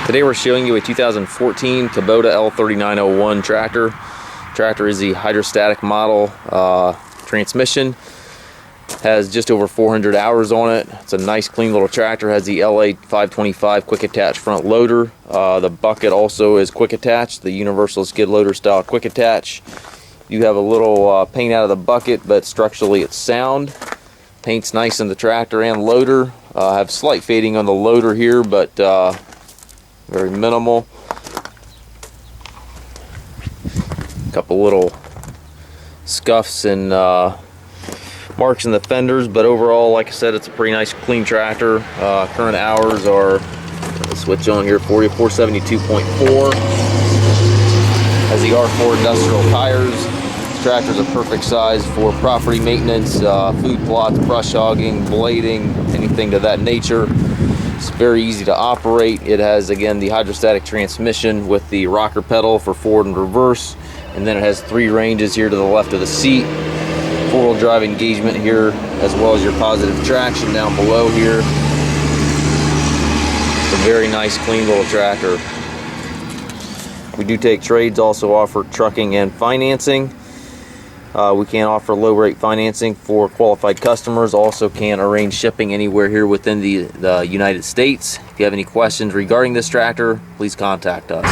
Today we're showing you a 2014 Kubota L3901 tractor. Tractor is the hydrostatic model transmission. Has just over 400 hours on it. It's a nice clean little tractor. Has the LA525 quick attach front loader. The bucket also is quick attach, the universal skid loader style quick attach. You have a little paint out of the bucket, but structurally it's sound. Paint's nice in the tractor and loader. Have slight fading on the loader here, but very minimal. Couple little scuffs and marks in the fenders, but overall, like I said, it's a pretty nice clean tractor. Current hours are, I'll switch on here for you, 472.4. Has the R4 industrial tires. This tractor is a perfect size for property maintenance, food plots, brush hogging, blading, anything to that nature. It's very easy to operate. It has, again, the hydrostatic transmission with the rocker pedal for forward and reverse, and then it has 3 ranges here to the left of the seat. 4-wheel drive engagement here, as well as your positive traction down below here. It's a very nice, clean little tractor. We do take trades, also offer trucking and financing. We can offer low rate financing for qualified customers. Also can arrange shipping anywhere here within the United States. If you have any questions regarding this tractor, please contact us.